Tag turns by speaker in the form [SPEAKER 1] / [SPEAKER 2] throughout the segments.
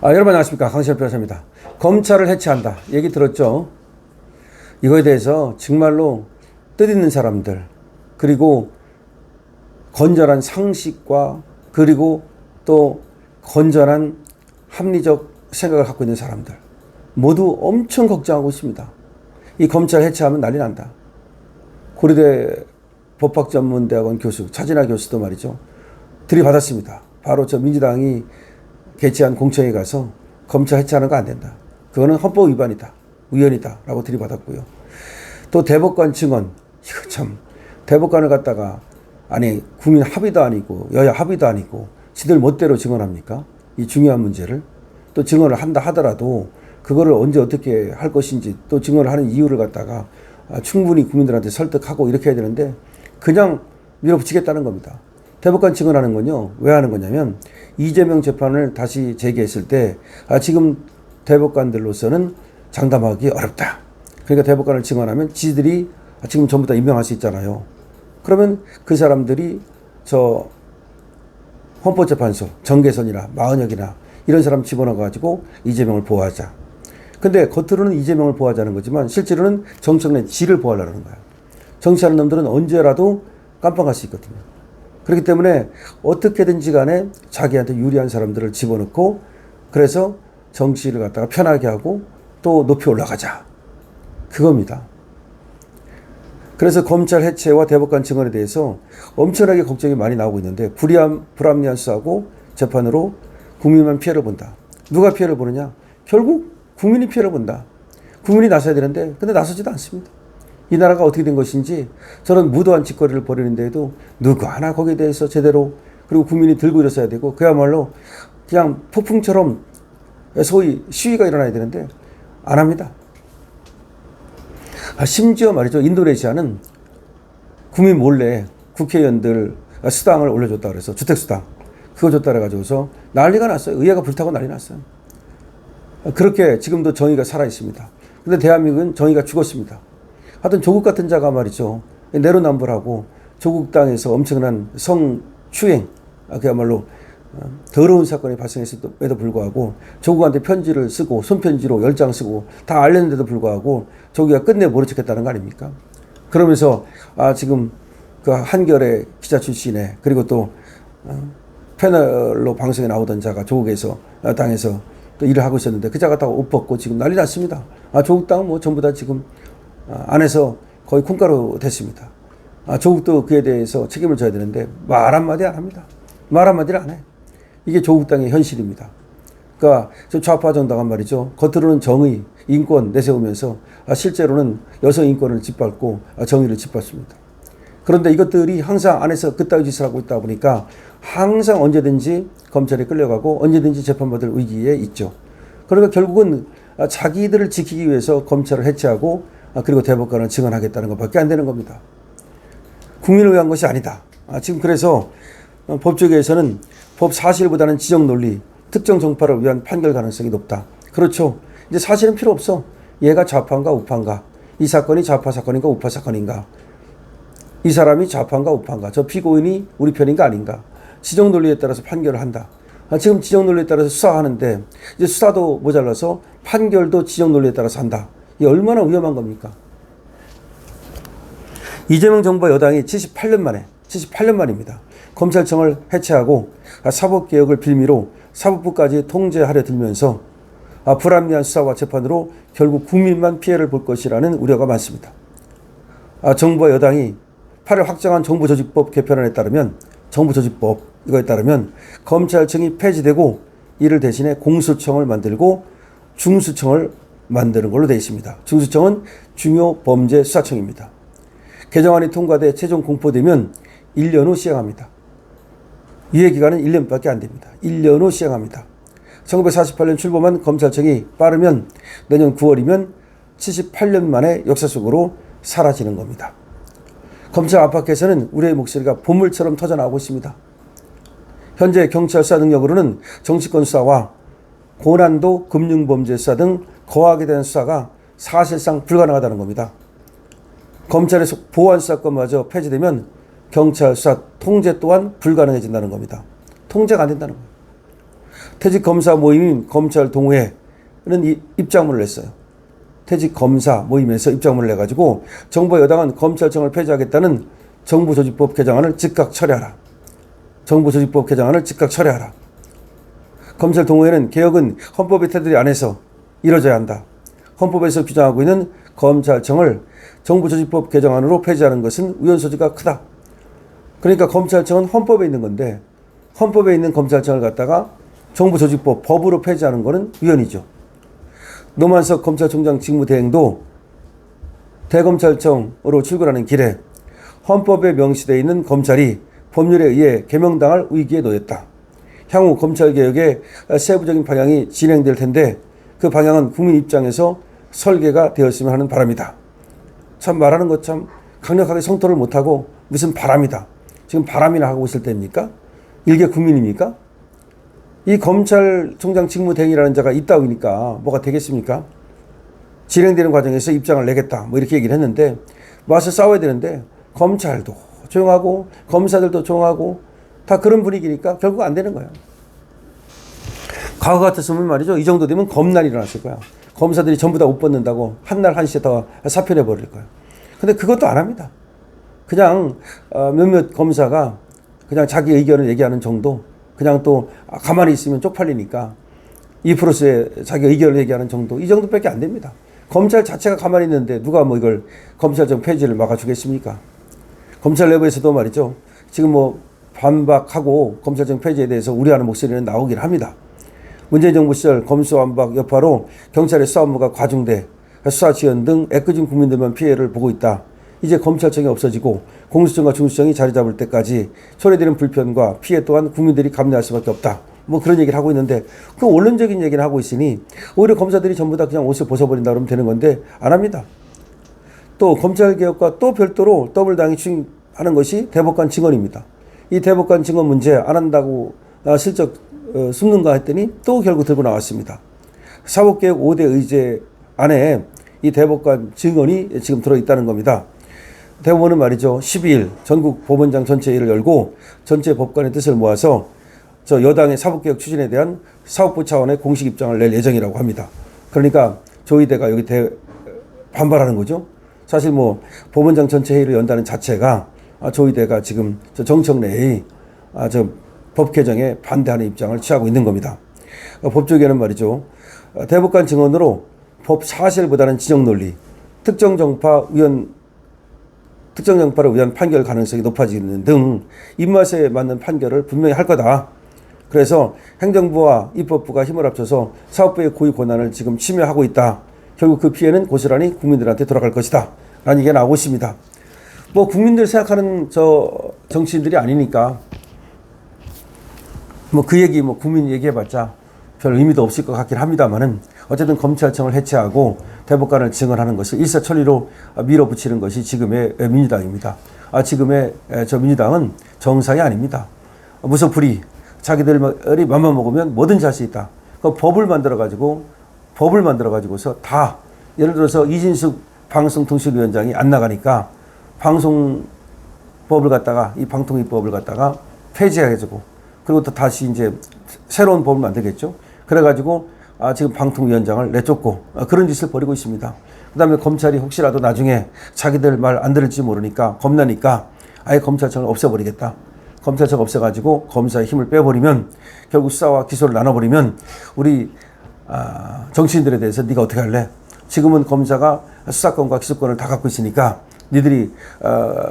[SPEAKER 1] 여러분 안녕하십니까, 강시현 변호사입니다. 검찰을 해체한다 얘기 들었죠? 이거에 대해서 정말로 뜻있는 사람들, 그리고 건전한 상식과 그리고 또 건전한 합리적 생각을 갖고 있는 사람들 모두 엄청 걱정하고 있습니다. 이 검찰 해체하면 난리 난다. 고려대 법학전문대학원 교수 차진아 교수도 말이죠, 들이받았습니다. 바로 저 민주당이 개최한 공청회에 가서 검찰 해체하는 거 안 된다, 그거는 헌법 위반이다, 위헌이다 라고 들이받았고요. 또 대법관 증언, 이거 참, 대법관을 갖다가 아니 국민 합의도 아니고 여야 합의도 아니고 지들 멋대로 증언합니까? 이 중요한 문제를. 또 증언을 한다 하더라도 그거를 언제 어떻게 할 것인지, 또 증언을 하는 이유를 갖다가 충분히 국민들한테 설득하고 이렇게 해야 되는데 그냥 밀어붙이겠다는 겁니다. 대법관 증언하는 건요, 왜 하는 거냐면 이재명 재판을 다시 재개했을 때 지금 대법관들로서는 장담하기 어렵다. 그러니까 대법관을 증언하면 지들이 지금 전부 다 임명할 수 있잖아요. 그러면 그 사람들이 저 헌법재판소 정계선이나 마은혁이나 이런 사람 집어넣어가지고 이재명을 보호하자. 근데 겉으로는 이재명을 보호하자는 거지만 실제로는 정청래 지를 보호하려는 거야. 정치하는 놈들은 언제라도 깜빡할 수 있거든요. 그렇기 때문에 어떻게든지 간에 자기한테 유리한 사람들을 집어넣고 그래서 정치를 갖다가 편하게 하고 또 높이 올라가자, 그겁니다. 그래서 검찰 해체와 대법관 증언에 대해서 엄청나게 걱정이 많이 나오고 있는데, 불합리한 수사하고 재판으로 국민만 피해를 본다. 누가 피해를 보느냐? 결국 국민이 피해를 본다. 국민이 나서야 되는데 근데 나서지도 않습니다. 이 나라가 어떻게 된 것인지 저런 무도한 짓거리를 벌이는데도 누구 하나 거기에 대해서 제대로, 그리고 국민이 들고 일어서야 되고 그야말로 그냥 폭풍처럼 소위 시위가 일어나야 되는데 안 합니다. 심지어 말이죠, 인도네시아는 국민 몰래 국회의원들 수당을 올려줬다 그래서 주택수당 그거 줬다 그래가지고서 난리가 났어요. 의회가 불타고 난리 났어요. 그렇게 지금도 정의가 살아있습니다. 근데 대한민국은 정의가 죽었습니다. 하여튼 조국 같은 자가 말이죠, 내로남불하고 조국 땅에서 엄청난 성추행, 그야말로 더러운 사건이 발생했음에도 불구하고 조국한테 편지를 쓰고 손편지로 10장 쓰고 다 알렸는데도 불구하고 조국이가 끝내 모른 척했다는 거 아닙니까? 그러면서 지금 그 한겨레 기자 출신에, 그리고 또 패널로 방송에 나오던 자가 조국에서 당에서 또 일을 하고 있었는데 그 자가 다 옷 벗고 지금 난리 났습니다. 조국 땅은 뭐 전부 다 지금 안에서 거의 콩가루 됐습니다. 조국도 그에 대해서 책임을 져야 되는데 말 한마디 안 합니다. 말 한마디를 안 해. 이게 조국 땅의 현실입니다. 그러니까 좌파 정당은 말이죠, 겉으로는 정의, 인권 내세우면서 실제로는 여성 인권을 짓밟고 정의를 짓밟습니다. 그런데 이것들이 항상 안에서 그따위 짓을 하고 있다 보니까 항상 언제든지 검찰에 끌려가고 언제든지 재판받을 위기에 있죠. 그러니까 결국은 자기들을 지키기 위해서 검찰을 해체하고 그리고 대법관을 증언하겠다는 것밖에 안 되는 겁니다. 국민을 위한 것이 아니다. 지금 그래서 법조계에서는 법 사실보다는 지적 논리, 특정 정파를 위한 판결 가능성이 높다. 그렇죠. 이제 사실은 필요 없어. 얘가 좌파인가 우파인가, 이 사건이 좌파 사건인가 우파 사건인가, 이 사람이 좌파인가 우파인가, 저 피고인이 우리 편인가 아닌가, 지적 논리에 따라서 판결을 한다. 지금 지적 논리에 따라서 수사하는데 이제 수사도 모자라서 판결도 지적 논리에 따라서 한다. 이게 얼마나 위험한 겁니까? 이재명 정부와 여당이 78년 만입니다. 검찰청을 해체하고 사법개혁을 빌미로 사법부까지 통제하려 들면서 불합리한 수사와 재판으로 결국 국민만 피해를 볼 것이라는 우려가 많습니다. 정부와 여당이 8일 확정한 정부조직법 개편안에 따르면, 정부조직법 이거에 따르면 검찰청이 폐지되고 이를 대신에 공수청을 만들고 중수청을 만드는 걸로 되어 있습니다. 중수청은 중요범죄수사청입니다. 개정안이 통과돼 최종 공포되면 1년 후 시행합니다. 유예기간은 1년밖에 안 됩니다. 1년 후 시행합니다. 1948년 출범한 검찰청이 빠르면 내년 9월이면 78년 만에 역사 속으로 사라지는 겁니다. 검찰 안팎에서는 우리의 목소리가 보물처럼 터져나오고 있습니다. 현재 경찰 수사 능력으로는 정치권 수사와 고난도 금융범죄 수사 등 거하게 된 수사가 사실상 불가능하다는 겁니다. 검찰에서 보안 수사권마저 폐지되면 경찰 수사 통제 또한 불가능해진다는 겁니다. 통제가 안 된다는 거예요. 퇴직 검사 모임인 검찰 동호회는 입장문을 냈어요. 퇴직 검사 모임에서 입장문을 내가지고 정부 여당은 검찰청을 폐지하겠다는 정부조직법 개정안을 즉각 철회하라. 정부조직법 개정안을 즉각 철회하라. 검찰 동호회는 개혁은 헌법의 테두리 안에서 이루어져야 한다. 헌법에서 규정하고 있는 검찰청을 정부조직법 개정안으로 폐지하는 것은 우연소지가 크다. 그러니까 검찰청은 헌법에 있는 건데 헌법에 있는 검찰청을 갖다가 정부조직법 법으로 폐지하는 것은 위헌이죠. 노만석 검찰총장 직무대행도 대검찰청으로 출근하는 길에 헌법에 명시되어 있는 검찰이 법률에 의해 개명당할 위기에 놓였다. 향후 검찰개혁의 세부적인 방향이 진행될 텐데 그 방향은 국민 입장에서 설계가 되었으면 하는 바람이다. 참 말하는 것 참 강력하게 성토를 못하고 무슨 바람이다. 지금 바람이나 하고 있을 때입니까? 일개 국민입니까? 이 검찰총장 직무대행이라는 자가 있다니까 뭐가 되겠습니까? 진행되는 과정에서 입장을 내겠다 뭐 이렇게 얘기를 했는데 와서 싸워야 되는데 검찰도 조용하고 검사들도 조용하고 다 그런 분위기니까 결국 안 되는 거예요. 과거 같았으면 말이죠. 이 정도 되면 검난이 일어났을 거야. 검사들이 전부 다 옷 벗는다고 한날 한시에 다 사표내 버릴 거예요. 근데 그것도 안 합니다. 그냥 몇몇 검사가 그냥 자기 의견을 얘기하는 정도, 그냥 또 가만히 있으면 쪽팔리니까 2%의 자기 의견을 얘기하는 정도, 이 정도밖에 안 됩니다. 검찰 자체가 가만히 있는데 누가 뭐 이걸 검찰청 폐지를 막아주겠습니까? 검찰 내부에서도 말이죠. 지금 뭐 반박하고 검찰청 폐지에 대해서 우려하는 목소리는 나오긴 합니다. 문재인 정부 시절 검수완박 여파로 경찰의 수사 업무가 과중돼 수사 지연 등 애꿎은 국민들만 피해를 보고 있다. 이제 검찰청이 없어지고 공수처가 중수청이 자리 잡을 때까지 초래되는 불편과 피해 또한 국민들이 감내할 수밖에 없다. 뭐 그런 얘기를 하고 있는데 그 원론적인 얘기를 하고 있으니 오히려 검사들이 전부 다 그냥 옷을 벗어버린다 그러면 되는 건데 안 합니다. 또 검찰개혁과 또 별도로 더블당이 추진하는 것이 대법관 증언입니다. 이 대법관 증언 문제 안 한다고 슬쩍 숨는가 했더니 또 결국 들고 나왔습니다. 사법개혁 5대 의제 안에 이 대법관 증언이 지금 들어있다는 겁니다. 대법원은 말이죠. 12일 전국 법원장 전체 회의를 열고 전체 법관의 뜻을 모아서 저 여당의 사법개혁 추진에 대한 사법부 차원의 공식 입장을 낼 예정이라고 합니다. 그러니까 조희대가 여기 반발하는 거죠. 사실 뭐 법원장 전체 회의를 연다는 자체가 조희대가 지금 저 정청 내의 저 법 개정에 반대하는 입장을 취하고 있는 겁니다. 법조계는 말이죠. 대법관 증언으로 법 사실보다는 지적 논리, 특정 정파를 위한 판결 가능성이 높아지는 등 입맛에 맞는 판결을 분명히 할 거다. 그래서 행정부와 입법부가 힘을 합쳐서 사법부의 고유 권한을 지금 침해하고 있다. 결국 그 피해는 고스란히 국민들한테 돌아갈 것이다. 라는 얘기가 나오고 있습니다. 뭐 국민들 생각하는 저 정치인들이 아니니까 뭐 그 얘기 뭐 국민 얘기해봤자 별 의미도 없을 것 같긴 합니다만은 어쨌든 검찰청을 해체하고 대법관을 증언하는 것을 일사천리로 밀어붙이는 것이 지금의 민주당입니다. 지금의 저 민주당은 정상이 아닙니다. 무소불위 자기들이 맘만 먹으면 뭐든지 할 수 있다. 그 법을 만들어가지고서 다 예를 들어서 이진숙 방송통신위원장이 안 나가니까 방송법을 갖다가 이 방통위법을 갖다가 폐지해가지고 그리고 또 다시 이제 새로운 법을 만들겠죠. 그래가지고 지금 방통위원장을 내쫓고 그런 짓을 벌이고 있습니다. 그 다음에 검찰이 혹시라도 나중에 자기들 말 안 들을지 모르니까 겁나니까 아예 검찰청을 없애버리겠다. 검찰청 없애가지고 검사의 힘을 빼버리면 결국 수사와 기소를 나눠버리면 우리 정치인들에 대해서 네가 어떻게 할래? 지금은 검사가 수사권과 기소권을 다 갖고 있으니까 니들이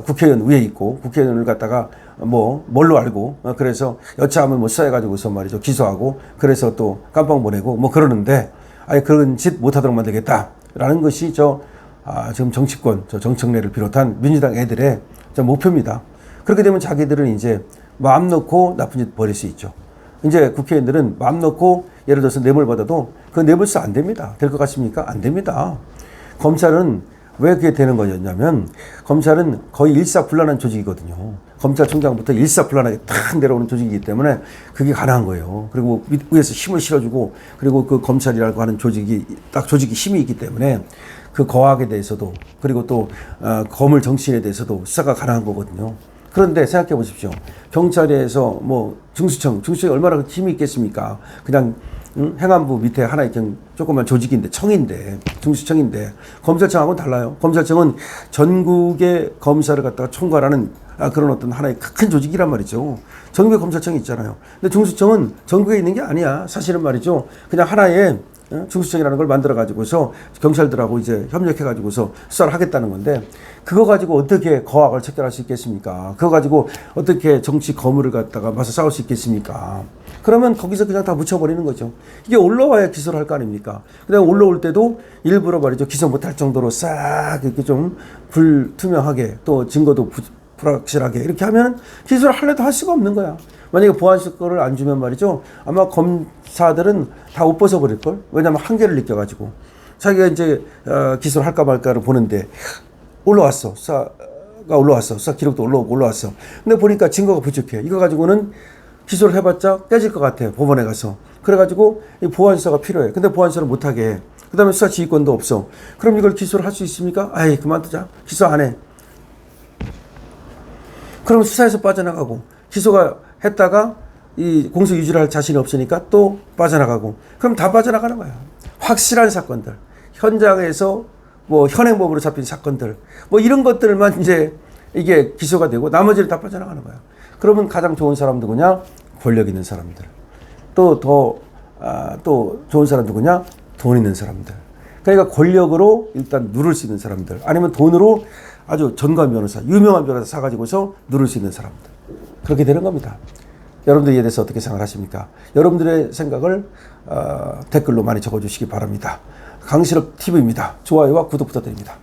[SPEAKER 1] 국회의원 위에 있고 국회의원을 갖다가 뭐 뭘로 알고 그래서 여차하면 뭐 수사해가지고서 말이죠 기소하고 그래서 또 깜빵 보내고 뭐 그러는데 아예 그런 짓 못하도록 만들겠다라는 것이 지금 정치권 저 정청래를 비롯한 민주당 애들의 저 목표입니다. 그렇게 되면 자기들은 이제 마음 놓고 나쁜 짓 벌일 수 있죠. 이제 국회의원들은 마음 놓고 예를 들어서 뇌물 받아도 그 뇌물수 안 됩니다. 될 것 같습니까? 안 됩니다. 검찰은 왜 그게 되는 거였냐면 검찰은 거의 일사불란한 조직이거든요. 검찰총장부터 일사불란하게 탁 내려오는 조직이기 때문에 그게 가능한 거예요. 그리고 위에서 힘을 실어주고 그리고 그 검찰이라고 하는 조직이 힘이 있기 때문에 그 거학에 대해서도 그리고 또 거물 정치인에 대해서도 수사가 가능한 거거든요. 그런데 생각해 보십시오. 경찰에서 뭐 중수청이 얼마나 힘이 있겠습니까? 그냥 행안부 밑에 하나의 조그만 조직인데, 청인데, 중수청인데, 검찰청하고는 달라요. 검찰청은 전국의 검사를 갖다가 총괄하는 그런 어떤 하나의 큰 조직이란 말이죠. 전국에 검찰청이 있잖아요. 근데 중수청은 전국에 있는 게 아니야. 사실은 말이죠. 그냥 하나의 중수청이라는 걸 만들어 가지고서 경찰들하고 이제 협력해 가지고서 수사를 하겠다는 건데, 그거 가지고 어떻게 거악을 척결할 수 있겠습니까? 그거 가지고 어떻게 정치 거물을 갖다가 맞서 싸울 수 있겠습니까? 그러면 거기서 그냥 다 묻혀버리는 거죠. 이게 올라와야 기소를 할 거 아닙니까? 근데 올라올 때도 일부러 말이죠. 기소 못할 정도로 싹 이렇게 좀 불투명하게, 또 증거도 불확실하게 이렇게 하면 기소를 할래도 할 수가 없는 거야. 만약에 보안실 거를 안 주면 말이죠. 아마 검사들은 다 옷 벗어버릴걸? 왜냐하면 한계를 느껴가지고. 자기가 이제 기소를 할까 말까를 보는데 올라왔어. 수사가 올라왔어. 수사 기록도 올라왔어. 근데 보니까 증거가 부족해. 이거 가지고는 기소를 해봤자 깨질 것 같아. 법원에 가서. 그래가지고 이 보안수사가 필요해. 근데 보안수사를 못하게 해. 그 다음에 수사 지휘권도 없어. 그럼 이걸 기소를 할 수 있습니까? 아이, 그만두자. 기소 안 해. 그럼 수사에서 빠져나가고, 기소가 했다가 이 공소 유지를 할 자신이 없으니까 또 빠져나가고, 그럼 다 빠져나가는 거야. 확실한 사건들, 현장에서 뭐 현행범으로 잡힌 사건들, 뭐 이런 것들만 이제 이게 기소가 되고 나머지를 다 빠져나가는 거야. 그러면 가장 좋은 사람 누구냐? 권력 있는 사람들. 또 좋은 사람 누구냐? 돈 있는 사람들. 그러니까 권력으로 일단 누를 수 있는 사람들, 아니면 돈으로 아주 전관 변호사, 유명한 변호사 사가지고서 누를 수 있는 사람들. 그렇게 되는 겁니다. 여러분들 이에 대해서 어떻게 생각하십니까? 여러분들의 생각을 댓글로 많이 적어주시기 바랍니다. 강실업 TV입니다. 좋아요와 구독 부탁드립니다.